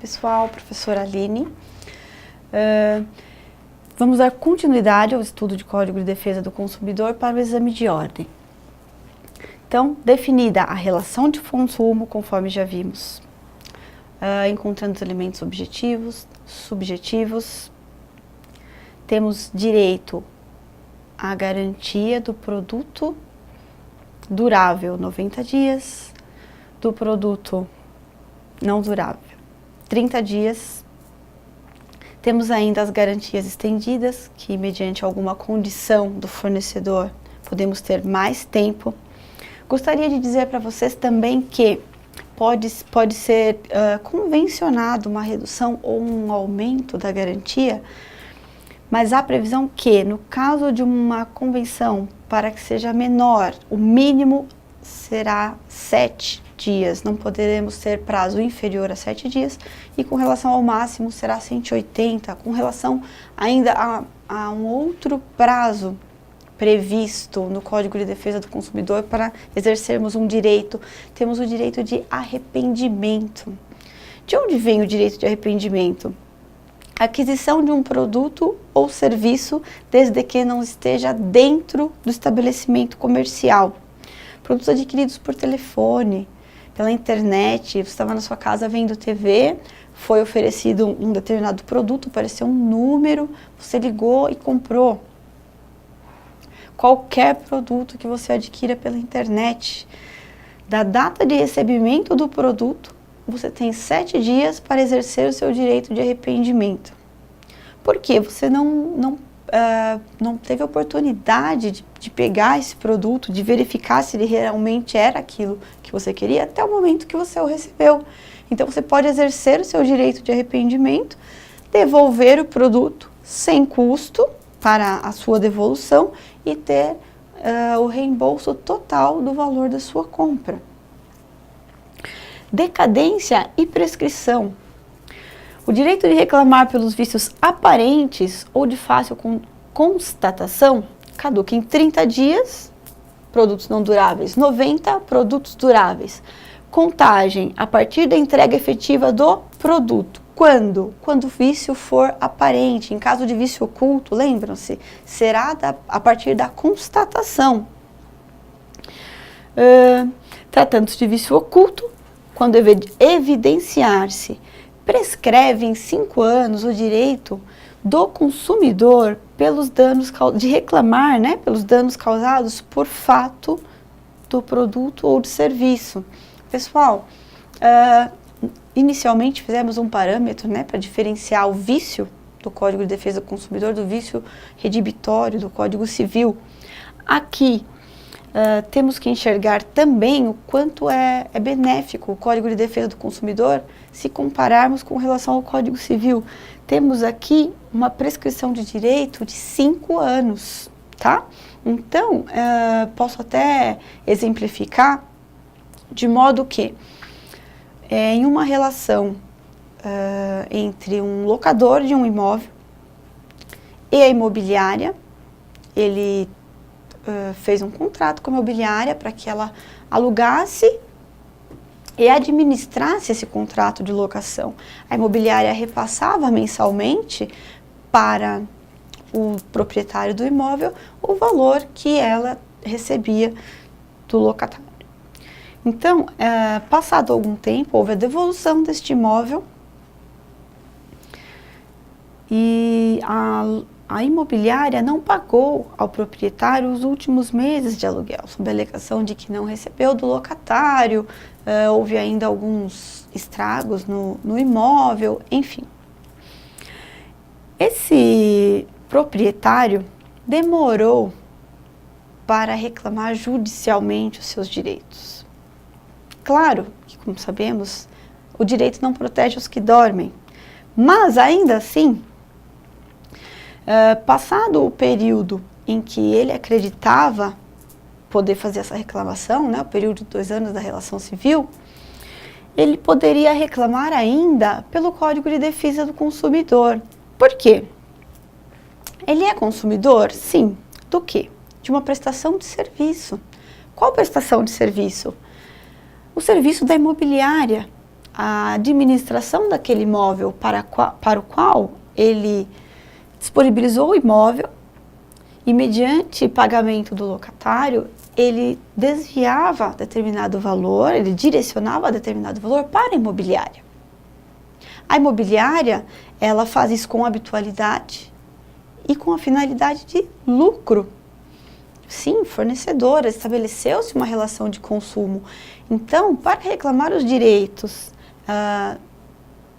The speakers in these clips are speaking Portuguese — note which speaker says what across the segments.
Speaker 1: pessoal, professora Aline. Vamos dar continuidade ao estudo de Código de Defesa do Consumidor para o exame de ordem. Então, definida a relação de consumo, conforme já vimos, encontrando os elementos objetivos, subjetivos, temos direito à garantia do produto durável 90 dias, do produto não durável 30 dias. Temos ainda as garantias estendidas, que mediante alguma condição do fornecedor podemos ter mais tempo. Gostaria de dizer para vocês também que pode ser convencionado uma redução ou um aumento da garantia, mas há previsão que, no caso de uma convenção, para que seja menor, o mínimo será 7 dias, não poderemos ter prazo inferior a 7 dias, e com relação ao máximo será 180, com relação ainda a um outro prazo previsto no Código de Defesa do Consumidor para exercermos um direito. Temos o direito de arrependimento. De onde vem o direito de arrependimento? Aquisição de um produto ou serviço desde que não esteja dentro do estabelecimento comercial. Produtos adquiridos por telefone, pela internet, você estava na sua casa vendo TV, foi oferecido um determinado produto, apareceu um número, você ligou e comprou. Qualquer produto que você adquira pela internet, da data de recebimento do produto, você tem 7 dias para exercer o seu direito de arrependimento. Por quê? Você não teve oportunidade de pegar esse produto, de verificar se ele realmente era aquilo que você queria até o momento que você o recebeu. Então você pode exercer o seu direito de arrependimento, devolver o produto sem custo para a sua devolução e ter o reembolso total do valor da sua compra. Decadência e prescrição. O direito de reclamar pelos vícios aparentes ou de fácil constatação caduca em 30 dias, produtos não duráveis, 90 produtos duráveis. Contagem a partir da entrega efetiva do produto. Quando? Quando o vício for aparente. Em caso de vício oculto, lembram-se, será a partir da constatação. Tratando-se de vício oculto, quando evidenciar-se, prescreve em 5 anos o direito do consumidor pelos danos de reclamar, pelos danos causados por fato do produto ou do serviço. Pessoal, inicialmente fizemos um parâmetro, para diferenciar o vício do Código de Defesa do Consumidor do vício redibitório do Código Civil. Aqui temos que enxergar também o quanto é benéfico o Código de Defesa do Consumidor se compararmos com relação ao Código Civil. Temos aqui uma prescrição de direito de 5 anos, tá? Então, posso até exemplificar de modo que em uma relação entre um locador de um imóvel e a imobiliária, ele fez um contrato com a imobiliária para que ela alugasse e administrasse esse contrato de locação. A imobiliária repassava mensalmente para o proprietário do imóvel o valor que ela recebia do locatário. Então, passado algum tempo, houve a devolução deste imóvel e a imobiliária não pagou ao proprietário os últimos meses de aluguel, sob a alegação de que não recebeu do locatário, houve ainda alguns estragos no imóvel, enfim. Esse proprietário demorou para reclamar judicialmente os seus direitos. Claro que, como sabemos, o direito não protege os que dormem, mas ainda assim, passado o período em que ele acreditava poder fazer essa reclamação, o período de 2 anos da relação civil, ele poderia reclamar ainda pelo Código de Defesa do Consumidor. Por quê? Ele é consumidor? Sim. Do quê? De uma prestação de serviço. Qual prestação de serviço? O serviço da imobiliária. a administração daquele imóvel para o qual ele disponibilizou o imóvel e, mediante pagamento do locatário, ele desviava determinado valor, ele direcionava determinado valor para a imobiliária. A imobiliária, ela faz isso com habitualidade e com a finalidade de lucro. Sim, fornecedora, estabeleceu-se uma relação de consumo. Então, para reclamar os direitos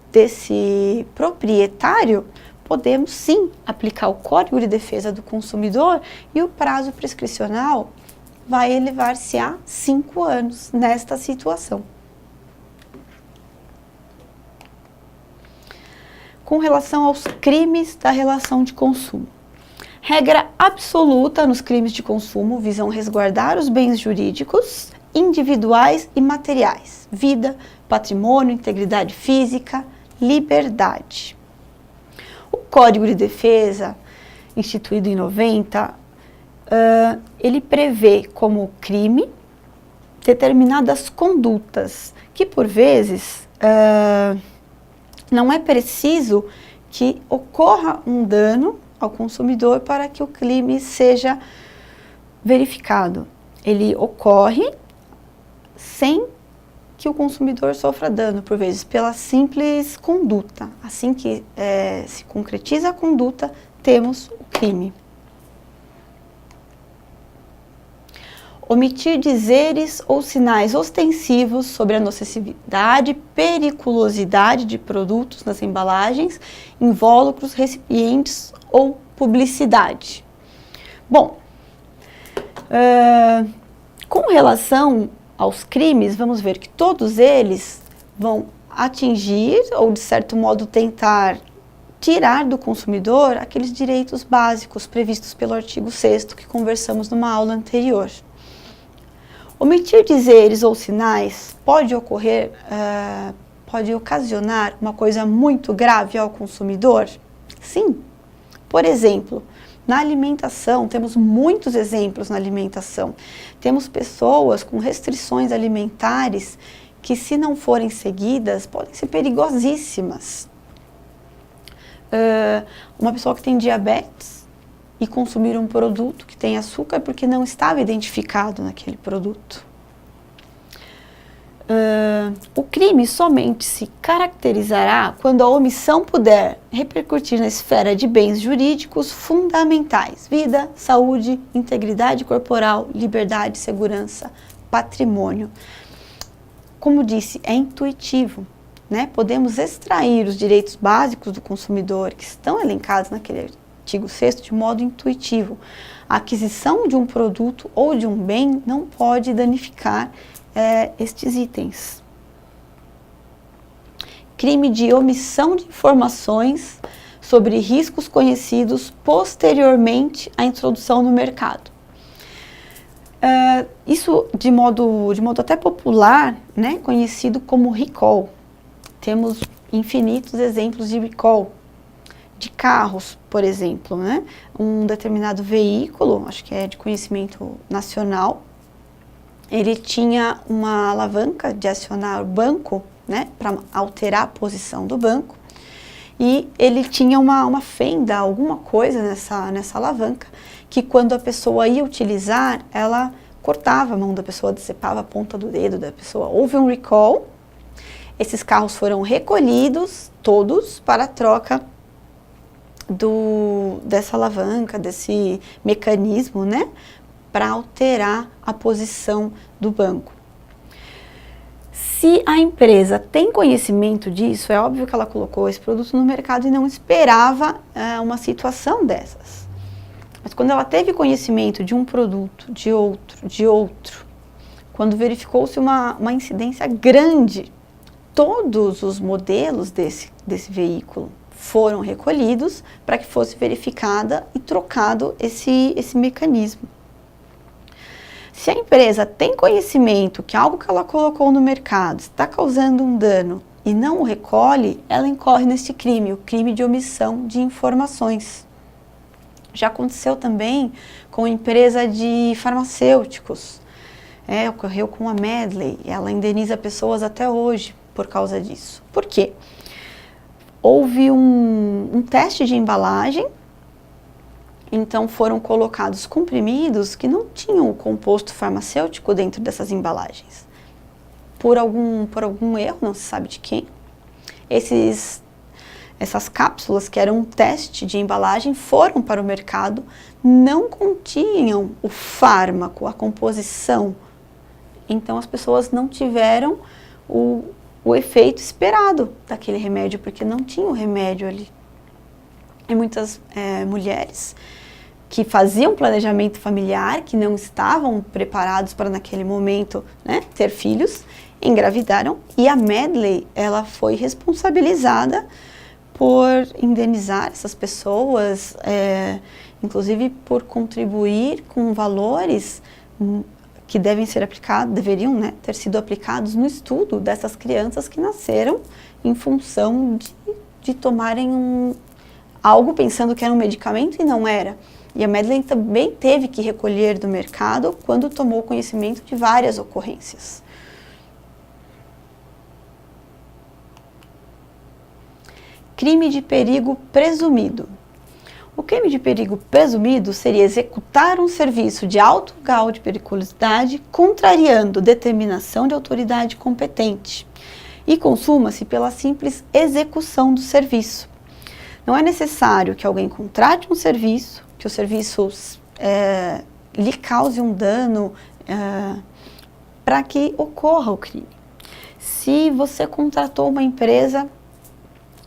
Speaker 1: desse proprietário, podemos sim aplicar o Código de Defesa do Consumidor e o prazo prescricional vai elevar-se a 5 anos nesta situação. Com relação aos crimes da relação de consumo. Regra absoluta nos crimes de consumo visam resguardar os bens jurídicos, individuais e materiais, vida, patrimônio, integridade física, liberdade. O Código de Defesa, instituído em 90, ele prevê como crime determinadas condutas que, por vezes, não é preciso que ocorra um dano ao consumidor para que o crime seja verificado. Ele ocorre sem que o consumidor sofra dano, por vezes, pela simples conduta. Assim que se concretiza a conduta, temos o crime. Omitir dizeres ou sinais ostensivos sobre a nocividade, periculosidade de produtos nas embalagens, invólucros, recipientes ou publicidade. Bom, com relação aos crimes, vamos ver que todos eles vão atingir ou, de certo modo, tentar tirar do consumidor aqueles direitos básicos previstos pelo artigo 6º que conversamos numa aula anterior. Omitir dizeres ou sinais pode ocasionar uma coisa muito grave ao consumidor? Sim. Por exemplo, na alimentação, temos muitos exemplos na alimentação. Temos pessoas com restrições alimentares que, se não forem seguidas, podem ser perigosíssimas. Uma pessoa que tem diabetes e consumir um produto que tem açúcar porque não estava identificado naquele produto. O crime somente se caracterizará quando a omissão puder repercutir na esfera de bens jurídicos fundamentais: vida, saúde, integridade corporal, liberdade, segurança, patrimônio. Como disse, é intuitivo, né? Podemos extrair os direitos básicos do consumidor que estão elencados naquele artigo 6º de modo intuitivo. A aquisição de um produto ou de um bem não pode danificar estes itens. Crime de omissão de informações sobre riscos conhecidos posteriormente à introdução no mercado. Isso de modo até popular, né, conhecido como recall. Temos infinitos exemplos de recall. De carros, por exemplo, né? Um determinado veículo, acho que é de conhecimento nacional, ele tinha uma alavanca de acionar o banco, né, para alterar a posição do banco, e ele tinha uma fenda, alguma coisa nessa alavanca, que quando a pessoa ia utilizar, ela cortava a mão da pessoa, decepava a ponta do dedo da pessoa. Houve um recall, esses carros foram recolhidos, todos, para a troca dessa alavanca, desse mecanismo, né, para alterar a posição do banco. Se a empresa tem conhecimento disso, é óbvio que ela colocou esse produto no mercado e não esperava uma situação dessas. Mas quando ela teve conhecimento de um produto, de outro, quando verificou-se uma incidência grande, todos os modelos desse veículo foram recolhidos para que fosse verificada e trocado esse mecanismo. Se a empresa tem conhecimento que algo que ela colocou no mercado está causando um dano e não o recolhe, ela incorre neste crime, o crime de omissão de informações. Já aconteceu também com a empresa de farmacêuticos. Ocorreu com a Medley, ela indeniza pessoas até hoje por causa disso. Por quê? Houve um teste de embalagem, então foram colocados comprimidos que não tinham o composto farmacêutico dentro dessas embalagens. Por algum erro, não se sabe de quem, essas cápsulas, que eram um teste de embalagem, foram para o mercado, não continham o fármaco, a composição. Então as pessoas não tiveram o efeito esperado daquele remédio, porque não tinha o remédio ali. E muitas mulheres que faziam planejamento familiar, que não estavam preparados para naquele momento, né, ter filhos, engravidaram, e a Medley, ela foi responsabilizada por indenizar essas pessoas, inclusive por contribuir com valores que deveriam, né, ter sido aplicados no estudo dessas crianças que nasceram em função de tomarem algo pensando que era um medicamento e não era. E a Medley também teve que recolher do mercado quando tomou conhecimento de várias ocorrências. Crime de perigo presumido. O crime de perigo presumido seria executar um serviço de alto grau de periculosidade, contrariando determinação de autoridade competente, e consuma-se pela simples execução do serviço. Não é necessário que alguém contrate um serviço, que o serviço lhe cause um dano para que ocorra o crime. Se você contratou uma empresa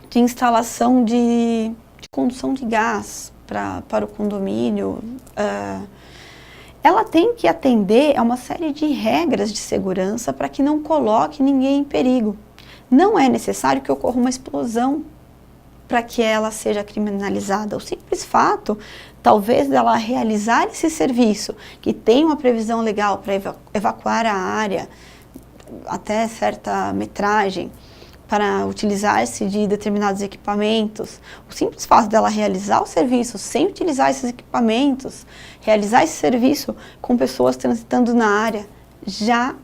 Speaker 1: de instalação de condução de gás para o condomínio, ela tem que atender a uma série de regras de segurança para que não coloque ninguém em perigo. Não é necessário que ocorra uma explosão para que ela seja criminalizada. O simples fato, talvez, dela realizar esse serviço, que tem uma previsão legal para evacuar a área até certa metragem, para utilizar-se de determinados equipamentos, o simples fato dela realizar o serviço sem utilizar esses equipamentos, realizar esse serviço com pessoas transitando na área, já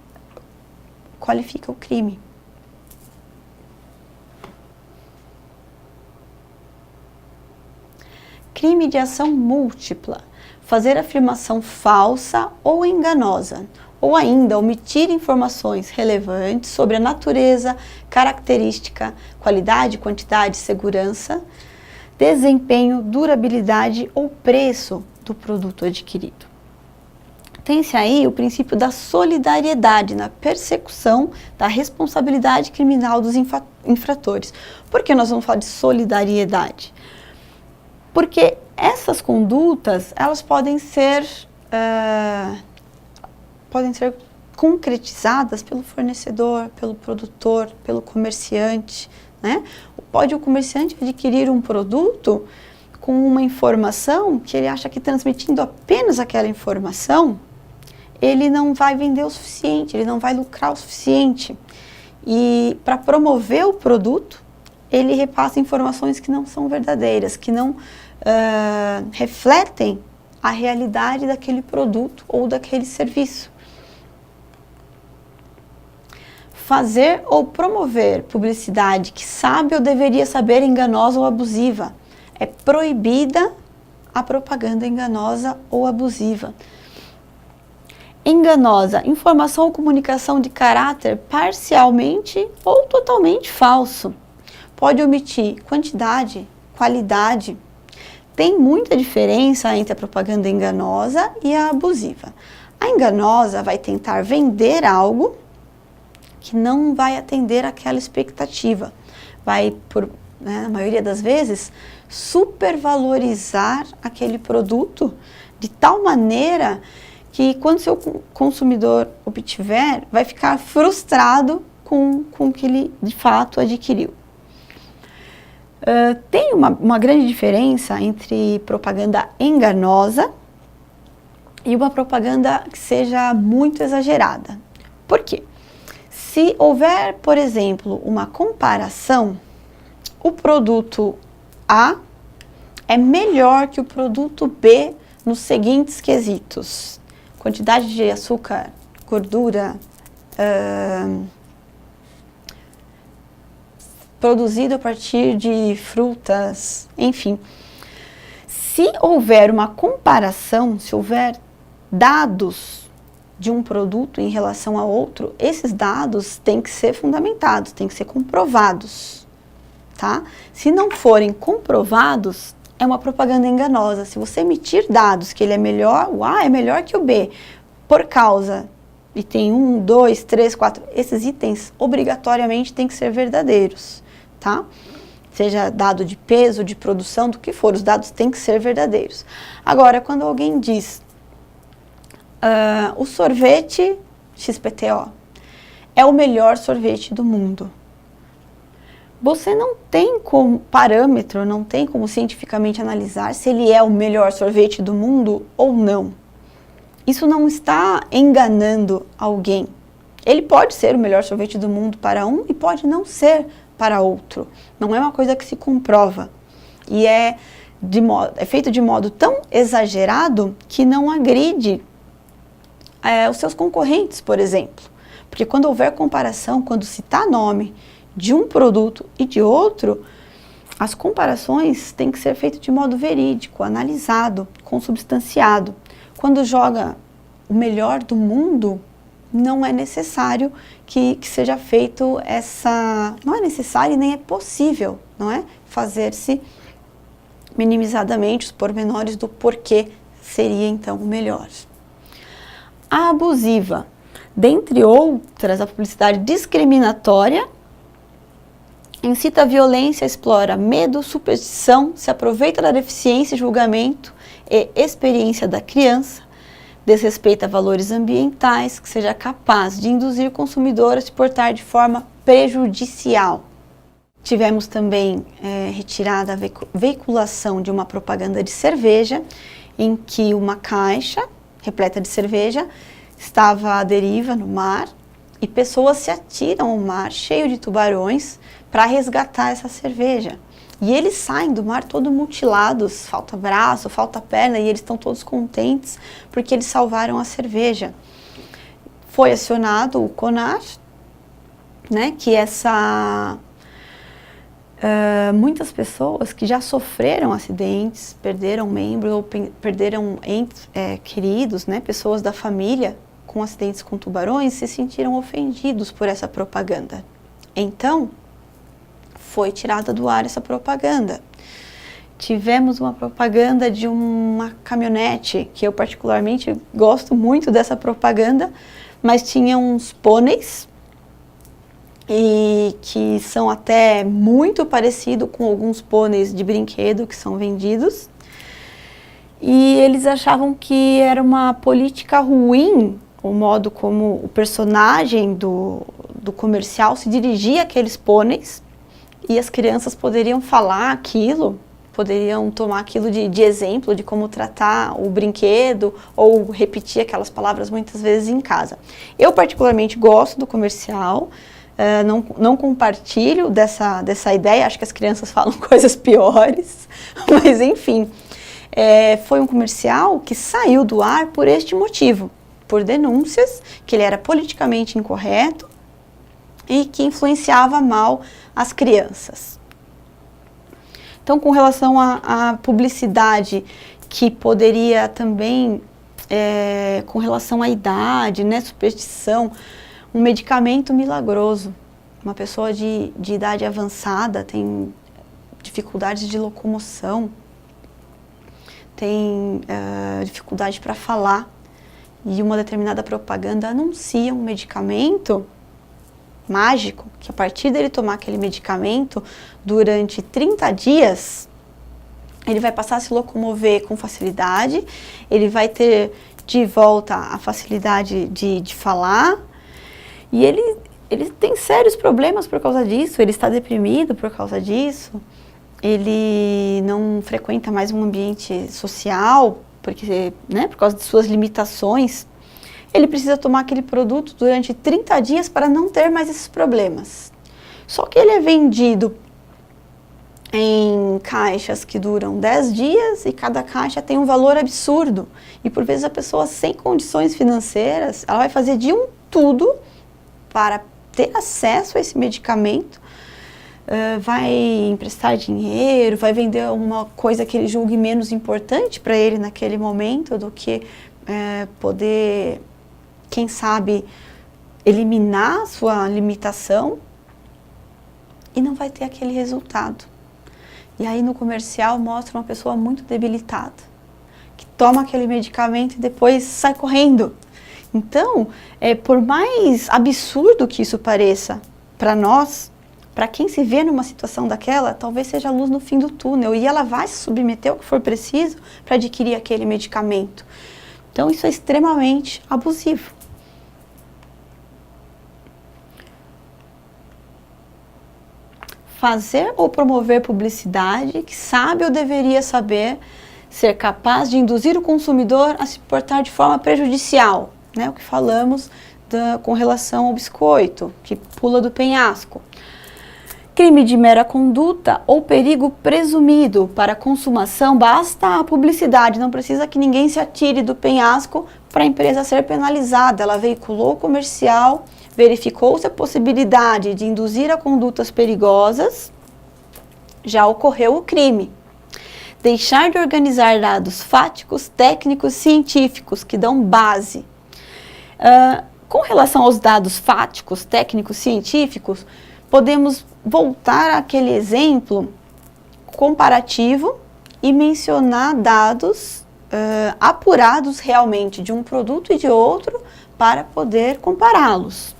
Speaker 1: qualifica o crime. Crime de ação múltipla, fazer afirmação falsa ou enganosa, ou ainda omitir informações relevantes sobre a natureza, característica, qualidade, quantidade, segurança, desempenho, durabilidade ou preço do produto adquirido. Tem-se aí o princípio da solidariedade na persecução da responsabilidade criminal dos infratores. Por que nós vamos falar de solidariedade? Porque essas condutas, elas podem ser concretizadas pelo fornecedor, pelo produtor, pelo comerciante, né? Pode o comerciante adquirir um produto com uma informação que ele acha que transmitindo apenas aquela informação, ele não vai vender o suficiente, ele não vai lucrar o suficiente. E para promover o produto, ele repassa informações que não são verdadeiras, que não refletem a realidade daquele produto ou daquele serviço. Fazer ou promover publicidade que sabe ou deveria saber enganosa ou abusiva. É proibida a propaganda enganosa ou abusiva. Enganosa, informação ou comunicação de caráter parcialmente ou totalmente falso. Pode omitir quantidade, qualidade. Tem muita diferença entre a propaganda enganosa e a abusiva. A enganosa vai tentar vender algo que não vai atender aquela expectativa. Vai, na maioria das vezes, supervalorizar aquele produto de tal maneira que quando seu consumidor obtiver, vai ficar frustrado com o que ele de fato adquiriu. Tem uma grande diferença entre propaganda enganosa e uma propaganda que seja muito exagerada. Por quê? Se houver, por exemplo, uma comparação, o produto A é melhor que o produto B nos seguintes quesitos: quantidade de açúcar, gordura, produzido a partir de frutas, enfim. Se houver uma comparação, se houver dados de um produto em relação a outro, esses dados têm que ser fundamentados, têm que ser comprovados, tá? Se não forem comprovados, é uma propaganda enganosa. Se você emitir dados que ele é melhor, o A é melhor que o B, por causa, e tem 1, 2, 3, 4, esses itens obrigatoriamente têm que ser verdadeiros, tá? Seja dado de peso, de produção, do que for, os dados têm que ser verdadeiros. Agora, quando alguém diz, o sorvete XPTO é o melhor sorvete do mundo, você não tem como parâmetro, não tem como cientificamente analisar se ele é o melhor sorvete do mundo ou não. Isso não está enganando alguém. Ele pode ser o melhor sorvete do mundo para um e pode não ser para outro. Não é uma coisa que se comprova. E é feito de modo tão exagerado que não agride os seus concorrentes, por exemplo. Porque quando houver comparação, quando citar nome de um produto e de outro, as comparações têm que ser feitas de modo verídico, analisado, consubstanciado. Quando joga o melhor do mundo, não é necessário que seja feito não é necessário e nem é possível, não é? Fazer-se minimizadamente os pormenores do porquê seria então o melhor. A abusiva, dentre outras, a publicidade discriminatória, incita a violência, explora medo, superstição, se aproveita da deficiência, julgamento e experiência da criança, desrespeita valores ambientais, que seja capaz de induzir o consumidor a se portar de forma prejudicial. Tivemos também retirada a veiculação de uma propaganda de cerveja, em que uma caixa repleta de cerveja estava à deriva no mar e pessoas se atiram ao mar cheio de tubarões para resgatar essa cerveja. E eles saem do mar todos mutilados, falta braço, falta perna, e eles estão todos contentes porque eles salvaram a cerveja. Foi acionado o CONAR, né, que muitas pessoas que já sofreram acidentes, perderam membros ou perderam entes queridos, né, pessoas da família com acidentes com tubarões, se sentiram ofendidos por essa propaganda. Então, foi tirada do ar essa propaganda. Tivemos uma propaganda de uma caminhonete, que eu particularmente gosto muito dessa propaganda, mas tinha uns pôneis, e que são até muito parecidos com alguns pôneis de brinquedo que são vendidos. E eles achavam que era uma política ruim o modo como o personagem do comercial se dirigia àqueles pôneis, e as crianças poderiam falar aquilo, poderiam tomar aquilo de exemplo de como tratar o brinquedo ou repetir aquelas palavras muitas vezes em casa. Eu particularmente gosto do comercial, não compartilho dessa ideia, acho que as crianças falam coisas piores, mas enfim, foi um comercial que saiu do ar por este motivo, por denúncias que ele era politicamente incorreto e que influenciava mal as crianças. Então, com relação à publicidade, que poderia também, com relação à idade, né, superstição, um medicamento milagroso. Uma pessoa de idade avançada tem dificuldades de locomoção, tem dificuldade para falar, e uma determinada propaganda anuncia um medicamento mágico, que a partir dele tomar aquele medicamento, durante 30 dias, ele vai passar a se locomover com facilidade, ele vai ter de volta a facilidade de falar, e ele tem sérios problemas por causa disso, ele está deprimido por causa disso, ele não frequenta mais um ambiente social, porque, né, por causa de suas limitações. Ele precisa tomar aquele produto durante 30 dias para não ter mais esses problemas. Só que ele é vendido em caixas que duram 10 dias e cada caixa tem um valor absurdo. E por vezes a pessoa sem condições financeiras, ela vai fazer de tudo para ter acesso a esse medicamento, vai emprestar dinheiro, vai vender uma coisa que ele julgue menos importante para ele naquele momento do que poder, quem sabe, eliminar a sua limitação, e não vai ter aquele resultado. E aí no comercial mostra uma pessoa muito debilitada, que toma aquele medicamento e depois sai correndo. Então, por mais absurdo que isso pareça para nós, para quem se vê numa situação daquela, talvez seja a luz no fim do túnel, e ela vai se submeter ao que for preciso para adquirir aquele medicamento. Então isso é extremamente abusivo. Fazer ou promover publicidade que sabe ou deveria saber ser capaz de induzir o consumidor a se portar de forma prejudicial, né? O que falamos com relação ao biscoito, que pula do penhasco. Crime de mera conduta ou perigo presumido para consumação, basta a publicidade, não precisa que ninguém se atire do penhasco para a empresa ser penalizada. Ela veiculou o comercial, verificou-se a possibilidade de induzir a condutas perigosas, já ocorreu o crime. Deixar de organizar dados fáticos, técnicos, científicos que dão base. Com relação aos dados fáticos, técnicos, científicos, podemos voltar àquele exemplo comparativo e mencionar dados apurados realmente de um produto e de outro para poder compará-los.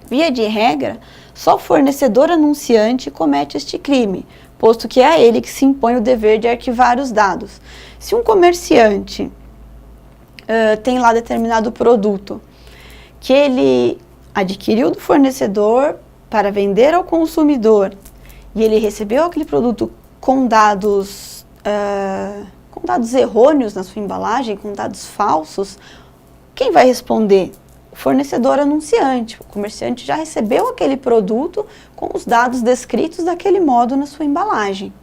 Speaker 1: Via de regra, só o fornecedor anunciante comete este crime, posto que é a ele que se impõe o dever de arquivar os dados. Se um comerciante tem lá determinado produto que ele adquiriu do fornecedor para vender ao consumidor e ele recebeu aquele produto com dados errôneos na sua embalagem, com dados falsos, quem vai responder? O fornecedor anunciante. O comerciante já recebeu aquele produto com os dados descritos daquele modo na sua embalagem.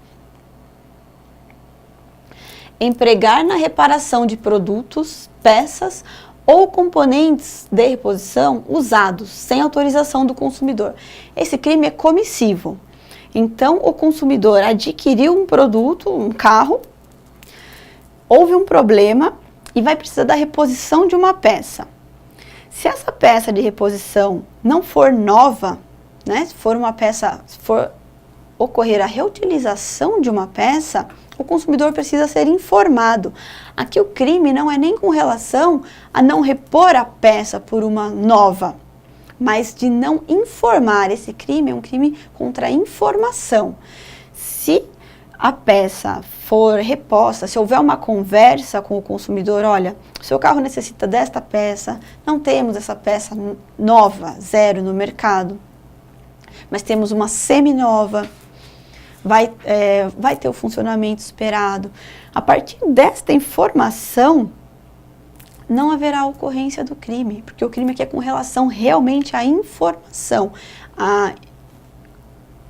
Speaker 1: Empregar na reparação de produtos, peças ou componentes de reposição usados sem autorização do consumidor. Esse crime é comissivo. Então, o consumidor adquiriu um produto, um carro, houve um problema e vai precisar da reposição de uma peça. Se essa peça de reposição não for nova, né, se for ocorrer a reutilização de uma peça, o consumidor precisa ser informado. Aqui o crime não é nem com relação a não repor a peça por uma nova, mas de não informar. Esse crime é um crime contra a informação. Se a peça for reposta, se houver uma conversa com o consumidor, olha, o seu carro necessita desta peça, não temos essa peça nova, zero no mercado, mas temos uma semi-nova, vai ter o funcionamento esperado. A partir desta informação, não haverá ocorrência do crime, porque o crime aqui é com relação realmente à informação, a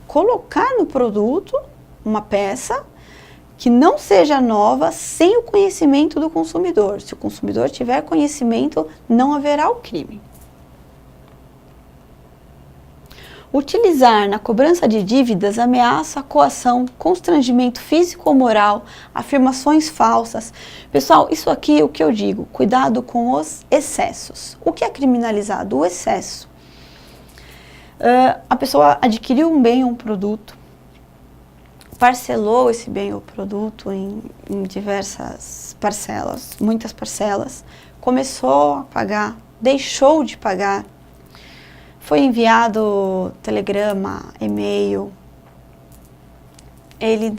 Speaker 1: colocar no produto uma peça que não seja nova sem o conhecimento do consumidor. Se o consumidor tiver conhecimento, não haverá o crime. Utilizar na cobrança de dívidas ameaça, coação, constrangimento físico ou moral, afirmações falsas. Pessoal, isso aqui é o que eu digo, cuidado com os excessos. O que é criminalizado? O excesso. A pessoa adquiriu um bem ou um produto, parcelou esse bem ou produto em diversas parcelas, muitas parcelas, começou a pagar, deixou de pagar, foi enviado telegrama, e-mail, ele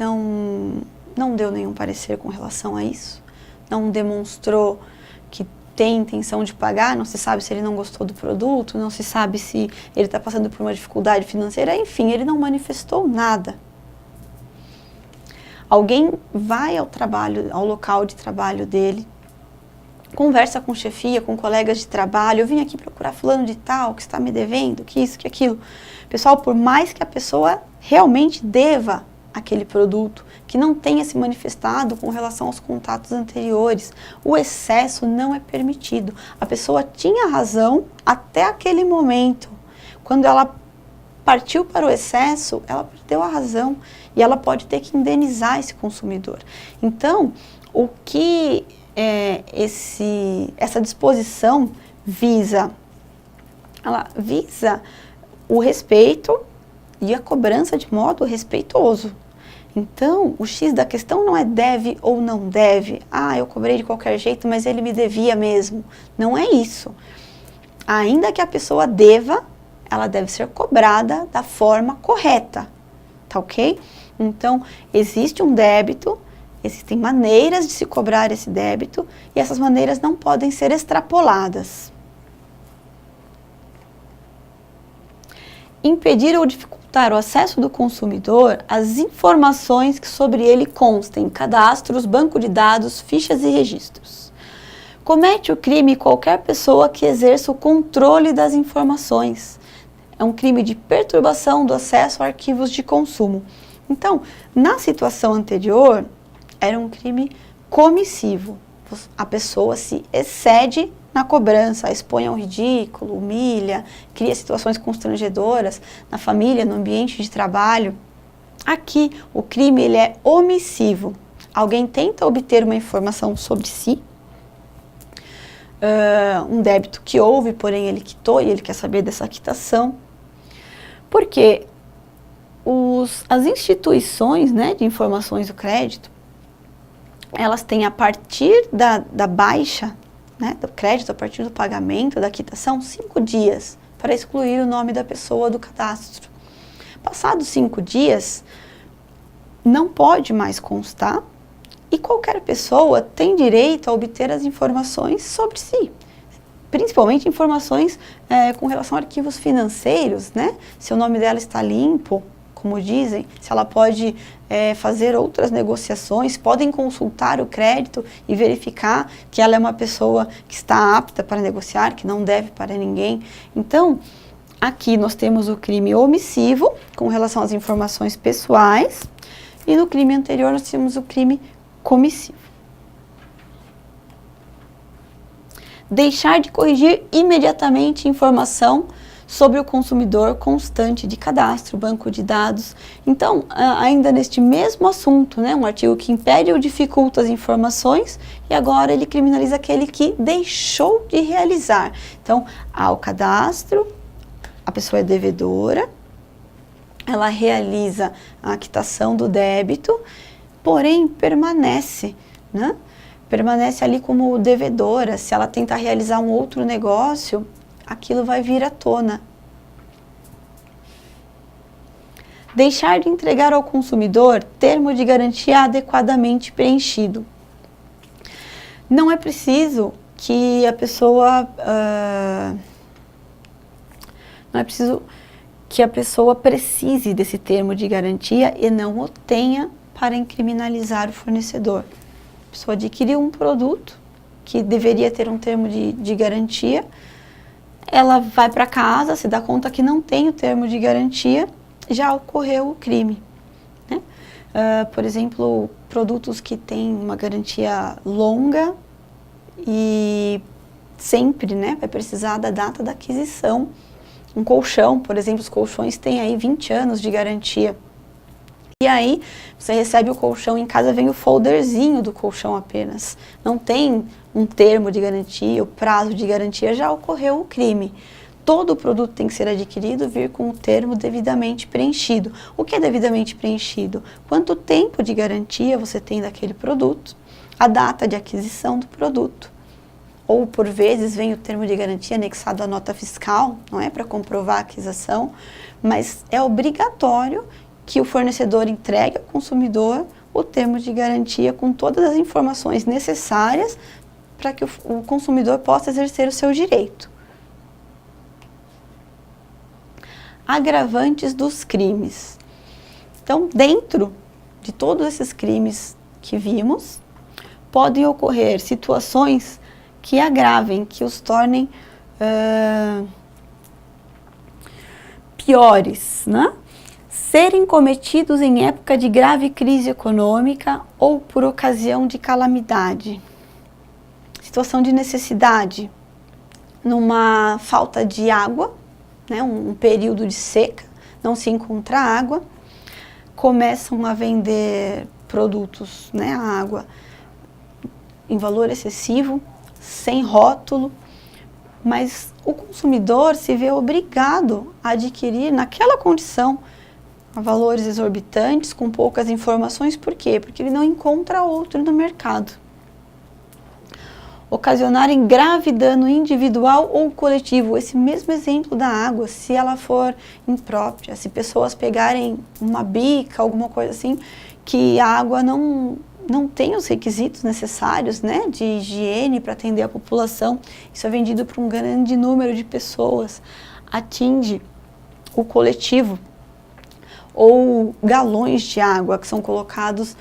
Speaker 1: não deu nenhum parecer com relação a isso, não demonstrou que tem intenção de pagar, não se sabe se ele não gostou do produto, não se sabe se ele está passando por uma dificuldade financeira, enfim, ele não manifestou nada. Alguém vai ao local de trabalho dele, conversa com chefia, com colegas de trabalho, eu vim aqui procurar fulano de tal, que está me devendo, que isso, que aquilo. Pessoal, por mais que a pessoa realmente deva aquele produto, que não tenha se manifestado com relação aos contatos anteriores, o excesso não é permitido. A pessoa tinha razão até aquele momento, quando ela partiu para o excesso, ela perdeu a razão e ela pode ter que indenizar esse consumidor. Então, o que essa disposição visa? Ela visa o respeito e a cobrança de modo respeitoso. Então, o X da questão não é deve ou não deve. Ah, eu cobrei de qualquer jeito, mas ele me devia mesmo. Não é isso. Ainda que a pessoa deva, ela deve ser cobrada da forma correta, tá ok? Então, existe um débito, existem maneiras de se cobrar esse débito e essas maneiras não podem ser extrapoladas. Impedir ou dificultar o acesso do consumidor às informações que sobre ele constem, cadastros, banco de dados, fichas e registros. Comete o crime qualquer pessoa que exerça o controle das informações. É um crime de perturbação do acesso a arquivos de consumo. Então, na situação anterior, era um crime comissivo. A pessoa se excede na cobrança, expõe ao ridículo, humilha, cria situações constrangedoras na família, no ambiente de trabalho. Aqui, o crime ele é omissivo. Alguém tenta obter uma informação sobre si, um débito que houve, porém ele quitou e ele quer saber dessa quitação. Porque as instituições, né, de informações do crédito, elas têm a partir da baixa, né, do crédito, a partir do pagamento, da quitação, 5 dias para excluir o nome da pessoa do cadastro. Passados 5 dias, não pode mais constar e qualquer pessoa tem direito a obter as informações sobre si. Principalmente informações com relação a arquivos financeiros, né? Se o nome dela está limpo, como dizem, se ela pode fazer outras negociações, podem consultar o crédito e verificar que ela é uma pessoa que está apta para negociar, que não deve para ninguém. Então, aqui nós temos o crime omissivo com relação às informações pessoais e no crime anterior nós temos o crime comissivo. Deixar de corrigir imediatamente informação sobre o consumidor constante de cadastro, banco de dados. Então, ainda neste mesmo assunto, né, um artigo que impede ou dificulta as informações e agora ele criminaliza aquele que deixou de realizar. Então, há o cadastro, a pessoa é devedora, ela realiza a quitação do débito, porém permanece, né? Permanece ali como devedora. Se ela tentar realizar um outro negócio, aquilo vai vir à tona. Deixar de entregar ao consumidor termo de garantia adequadamente preenchido. Não é preciso que a pessoa precise desse termo de garantia e não o tenha para incriminalizar o fornecedor. A pessoa adquiriu um produto que deveria ter um termo de garantia, ela vai para casa, se dá conta que não tem o termo de garantia, já ocorreu o crime, né? Por exemplo, produtos que têm uma garantia longa e sempre, né, vai precisar da data da aquisição. Um colchão, por exemplo, os colchões têm aí 20 anos de garantia. E aí, você recebe o colchão em casa, vem o folderzinho do colchão apenas. Não tem um termo de garantia, o prazo de garantia, já ocorreu o crime. Todo produto tem que ser adquirido, vir com o termo devidamente preenchido. O que é devidamente preenchido? Quanto tempo de garantia você tem daquele produto, a data de aquisição do produto. Ou, por vezes, vem o termo de garantia anexado à nota fiscal, não é para comprovar a aquisição, mas é obrigatório que o fornecedor entregue ao consumidor o termo de garantia com todas as informações necessárias para que o consumidor possa exercer o seu direito. Agravantes dos crimes. Então, dentro de todos esses crimes que vimos, podem ocorrer situações que agravem, que os tornem piores, né? Serem cometidos em época de grave crise econômica ou por ocasião de calamidade. Situação de necessidade, numa falta de água, né, um período de seca, não se encontra água, começam a vender produtos, né, a água em valor excessivo, sem rótulo, mas o consumidor se vê obrigado a adquirir naquela condição a valores exorbitantes, com poucas informações. Por quê? Porque ele não encontra outro no mercado. Ocasionarem grave dano individual ou coletivo. Esse mesmo exemplo da água, se ela for imprópria, se pessoas pegarem uma bica, alguma coisa assim, que a água não tem os requisitos necessários, né, de higiene para atender a população, isso é vendido para um grande número de pessoas, atinge o coletivo. Ou galões de água que são colocados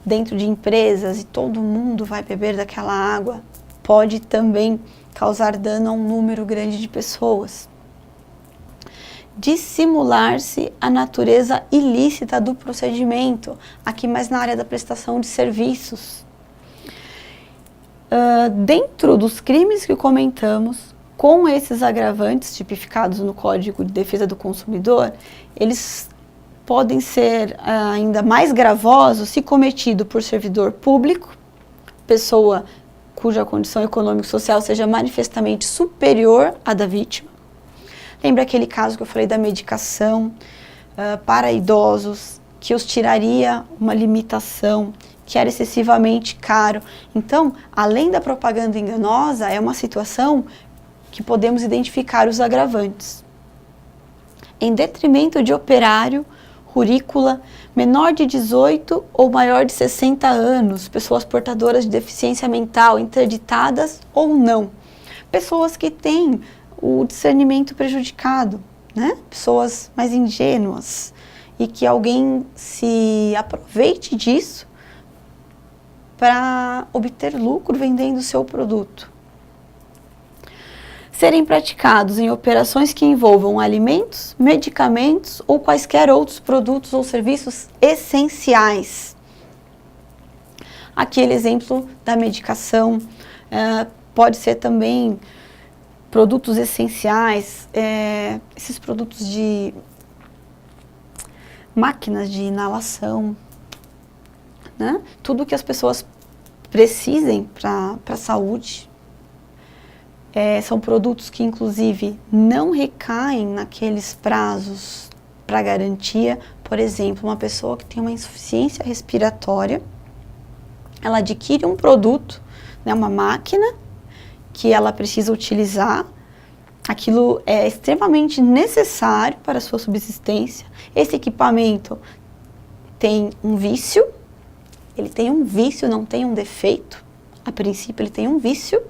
Speaker 1: dentro de empresas e todo mundo vai beber daquela água, pode também causar dano a um número grande de pessoas. Dissimular-se a natureza ilícita do procedimento, aqui mais na área da prestação de serviços. Dentro dos crimes que comentamos, com esses agravantes tipificados no Código de Defesa do Consumidor, eles podem ser ainda mais gravosos se cometido por servidor público, pessoa cuja condição econômica e social seja manifestamente superior à da vítima. Lembra aquele caso que eu falei da medicação para idosos, que os tiraria uma limitação, que era excessivamente caro. Então, além da propaganda enganosa, é uma situação que podemos identificar os agravantes. Em detrimento de operário, rurícola, menor de 18 ou maior de 60 anos, pessoas portadoras de deficiência mental, interditadas ou não, pessoas que têm o discernimento prejudicado, né? Pessoas mais ingênuas e que alguém se aproveite disso para obter lucro vendendo o seu produto. Serem praticados em operações que envolvam alimentos, medicamentos ou quaisquer outros produtos ou serviços essenciais. Aquele exemplo da medicação pode ser também produtos essenciais, esses produtos de máquinas de inalação, né? Tudo que as pessoas precisem para a saúde. São produtos que, inclusive, não recaem naqueles prazos para garantia. Por exemplo, uma pessoa que tem uma insuficiência respiratória, ela adquire um produto, né, uma máquina, que ela precisa utilizar. Aquilo é extremamente necessário para a sua subsistência. Esse equipamento tem um vício, ele tem um vício, não tem um defeito. A princípio, ele tem um vício.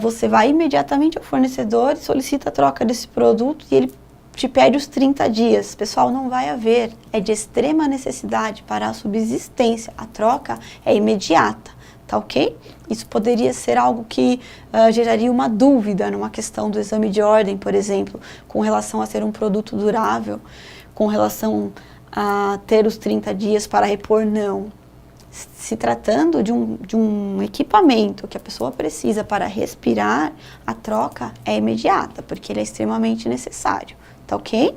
Speaker 1: Você vai imediatamente ao fornecedor e solicita a troca desse produto e ele te pede os 30 dias. Pessoal, não vai haver, é de extrema necessidade para a subsistência. A troca é imediata, tá ok? Isso poderia ser algo que geraria uma dúvida numa questão do exame de ordem, por exemplo, com relação a ser um produto durável, com relação a ter os 30 dias para repor, não. Se tratando de um equipamento que a pessoa precisa para respirar, a troca é imediata, porque ele é extremamente necessário, tá ok?